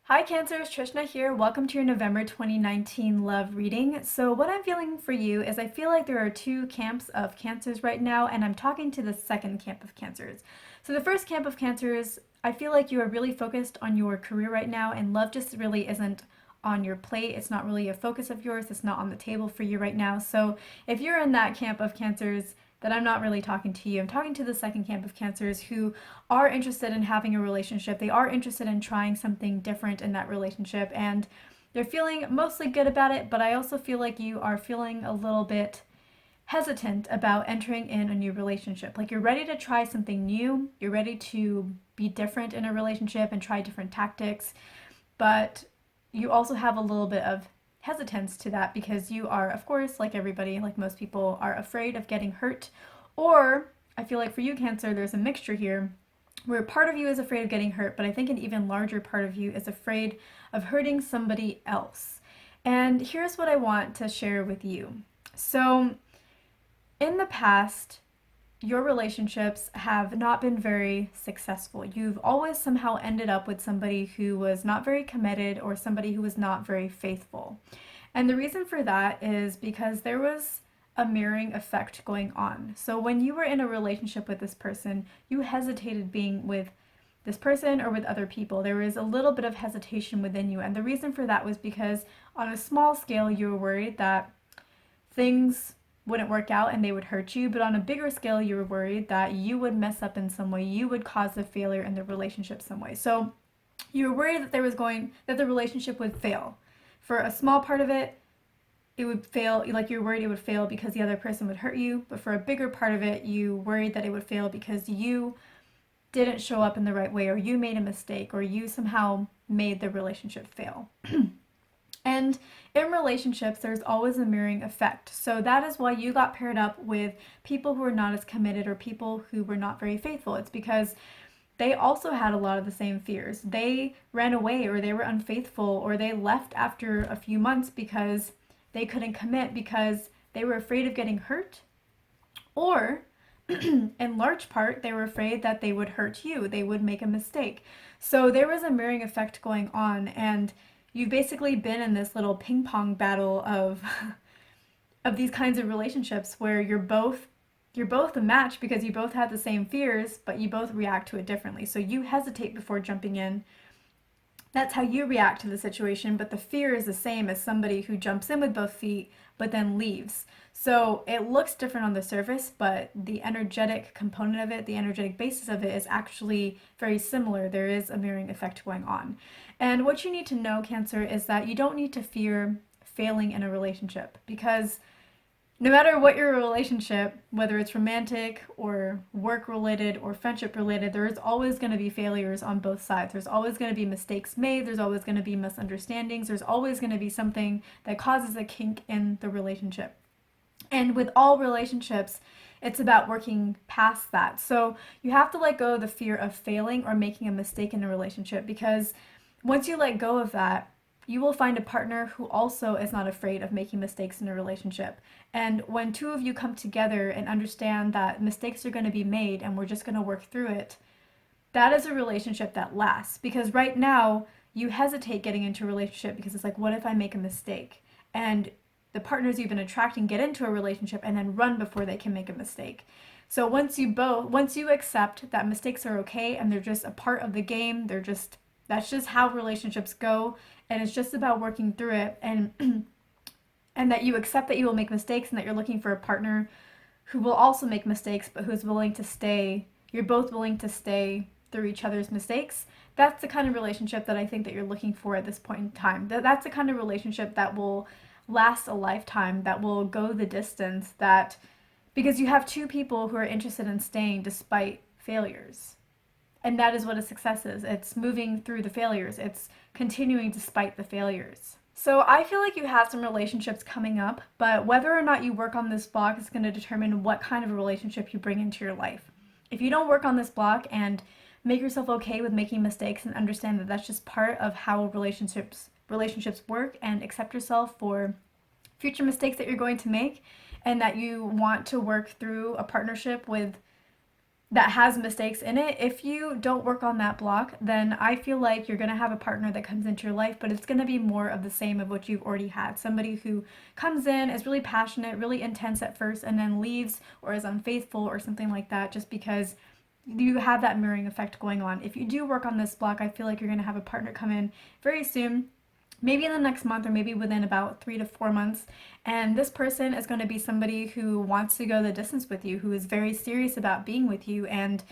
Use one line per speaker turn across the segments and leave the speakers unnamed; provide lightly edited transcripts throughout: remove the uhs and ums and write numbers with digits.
Hi Cancers, Trishna here. Welcome to your November 2019 love reading. So what I'm feeling for you is I feel like there are two camps of Cancers right now, and I'm talking to the second camp of Cancers. So the first camp of Cancers, I feel like you are really focused on your career right now, and love just really isn't on your plate. It's not really a focus of yours. It's not on the table for you right now. So if you're in that camp of Cancers, then I'm not really talking to you. I'm talking to the second camp of Cancers who are interested in having a relationship. They are interested in trying something different in that relationship, and they're feeling mostly good about it, but I also feel like you are feeling a little bit hesitant about entering in a new relationship. Like you're ready to try something new, you're ready to be different in a relationship and try different tactics, but you also have a little bit of hesitance to that because you are, of course, like everybody, like most people, are afraid of getting hurt. Or I feel like for you, Cancer, there's a mixture here where part of you is afraid of getting hurt, but I think an even larger part of you is afraid of hurting somebody else. And here's what I want to share with you. So, in the past, your relationships have not been very successful. You've always somehow ended up with somebody who was not very committed or somebody who was not very faithful. And the reason for that is because there was a mirroring effect going on. So when you were in a relationship with this person, you hesitated being with this person or with other people. There was a little bit of hesitation within you. And the reason for that was because on a small scale, you were worried that things wouldn't work out and they would hurt you, but on a bigger scale you were worried that you would mess up in some way, you would cause a failure in the relationship some way. So you were worried that the relationship would fail. For a small part of it, it would fail, like you're worried it would fail because the other person would hurt you, but for a bigger part of it, you worried that it would fail because you didn't show up in the right way, or you made a mistake, or you somehow made the relationship fail. And in relationships, there's always a mirroring effect. So that is why you got paired up with people who are not as committed or people who were not very faithful. It's because they also had a lot of the same fears. They ran away or they were unfaithful or they left after a few months because they couldn't commit because they were afraid of getting hurt, or in large part, they were afraid that they would hurt you, they would make a mistake. So there was a mirroring effect going on, and you've basically been in this little ping pong battle of of these kinds of relationships where you're both a match because you both have the same fears, but you both react to it differently. So you hesitate before jumping in. That's how you react to the situation, but the fear is the same as somebody who jumps in with both feet but then leaves. So it looks different on the surface, but the energetic component of it, the energetic basis of it, is actually very similar. There is a mirroring effect going on. And what you need to know, Cancer, is that you don't need to fear failing in a relationship because no matter what your relationship, whether it's romantic or work related or friendship related, there's always going to be failures on both sides. There's always going to be mistakes made. There's always going to be misunderstandings. There's always going to be something that causes a kink in the relationship. And with all relationships, it's about working past that. So you have to let go of the fear of failing or making a mistake in a relationship because once you let go of that, you will find a partner who also is not afraid of making mistakes in a relationship. And when two of you come together and understand that mistakes are going to be made and we're just going to work through it, that is a relationship that lasts. Because right now, you hesitate getting into a relationship because it's like, what if I make a mistake? And the partners you've been attracting get into a relationship and then run before they can make a mistake. So once you accept that mistakes are okay and they're just a part of the game, that's just how relationships go, and it's just about working through it, and and that you accept that you will make mistakes and that you're looking for a partner who will also make mistakes but who's willing to stay. You're both willing to stay through each other's mistakes. That's the kind of relationship that I think that you're looking for at this point in time. That's the kind of relationship that will last a lifetime, that will go the distance, that because you have two people who are interested in staying despite failures. And that is what a success is. It's moving through the failures. It's continuing despite the failures. So I feel like you have some relationships coming up, but whether or not you work on this block is going to determine what kind of a relationship you bring into your life. If you don't work on this block and make yourself okay with making mistakes and understand that that's just part of how relationships work, and accept yourself for future mistakes that you're going to make, and that you want to work through a partnership with that has mistakes in it, if you don't work on that block, then I feel like you're going to have a partner that comes into your life, but it's going to be more of the same of what you've already had. Somebody who comes in, is really passionate, really intense at first, and then leaves or is unfaithful or something like that just because you have that mirroring effect going on. If you do work on this block, I feel like you're going to have a partner come in very soon, maybe in the next month or maybe within about 3 to 4 months. And this person is going to be somebody who wants to go the distance with you, who is very serious about being with you, and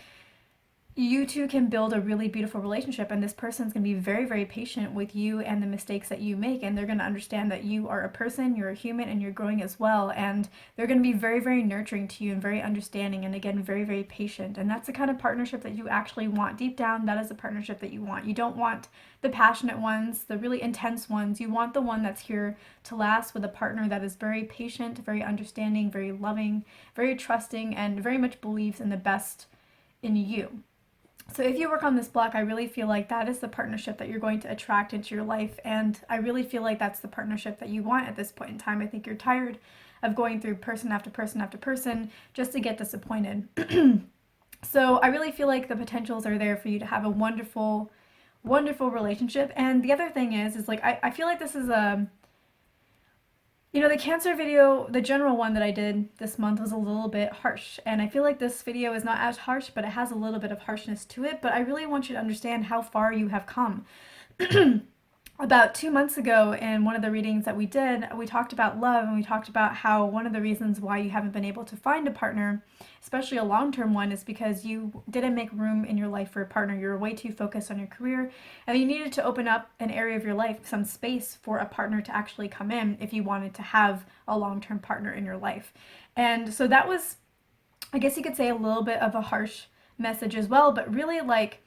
you two can build a really beautiful relationship, and this person's going to be very, very patient with you and the mistakes that you make, and they're going to understand that you are a person, you're a human, and you're growing as well, and they're going to be very, very nurturing to you and very understanding, and again, very, very patient. And that's the kind of partnership that you actually want. Deep down, that is the partnership that you want. You don't want the passionate ones, the really intense ones. You want the one that's here to last, with a partner that is very patient, very understanding, very loving, very trusting, and very much believes in the best in you. So if you work on this block, I really feel like that is the partnership that you're going to attract into your life. And I really feel like that's the partnership that you want at this point in time. I think you're tired of going through person after person after person just to get disappointed. So I really feel like the potentials are there for you to have a wonderful, wonderful relationship. And the other thing is like, I feel like this is a, the Cancer video, the general one that I did this month, was a little bit harsh. And I feel like this video is not as harsh, but it has a little bit of harshness to it. But I really want you to understand how far you have come. About 2 months ago, in one of the readings that we did, we talked about love, and we talked about how one of the reasons why you haven't been able to find a partner, especially a long-term one, is because you didn't make room in your life for a partner. You were way too focused on your career, and you needed to open up an area of your life, some space for a partner to actually come in if you wanted to have a long-term partner in your life. And so that was, I guess you could say, a little bit of a harsh message as well, but really, like,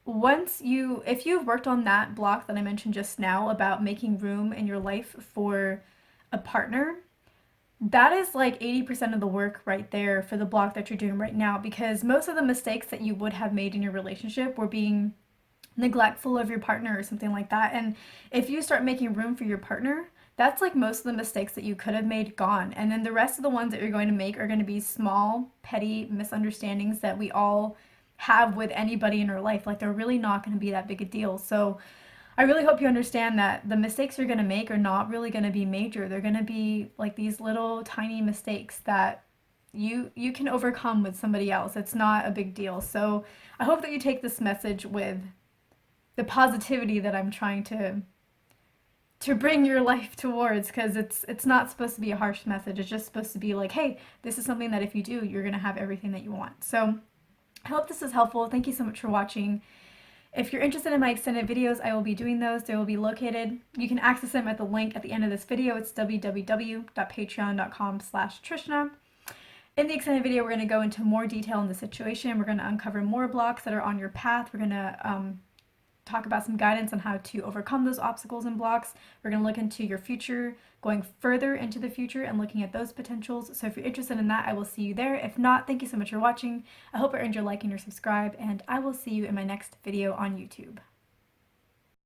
if you've worked on that block that I mentioned just now about making room in your life for a partner, that is like 80% of the work right there for the block that you're doing right now, because most of the mistakes that you would have made in your relationship were being neglectful of your partner or something like that. And if you start making room for your partner, that's like most of the mistakes that you could have made gone. And then the rest of the ones that you're going to make are going to be small, petty misunderstandings that we all have with anybody in our life. Like, they're really not going to be that big a deal. So I really hope you understand that the mistakes you're going to make are not really going to be major. They're going to be like these little tiny mistakes that you can overcome with somebody else. It's not a big deal. So I hope that you take this message with the positivity that I'm trying to bring your life towards, because it's not supposed to be a harsh message. It's just supposed to be like, hey, this is something that if you do, you're going to have everything that you want. So I hope this is helpful. Thank you so much for watching. If you're interested in my extended videos, I will be doing those. They will be located. You can access them at the link at the end of this video. It's www.patreon.com/Trishna. In the extended video, we're going to go into more detail in the situation. We're going to uncover more blocks that are on your path. We're going to talk about some guidance on how to overcome those obstacles and blocks. We're going to look into your future, going further into the future and looking at those potentials. So if you're interested in that, I will see you there. If not, thank you so much for watching. I hope it earned your like and your subscribe, and I will see you in my next video on YouTube.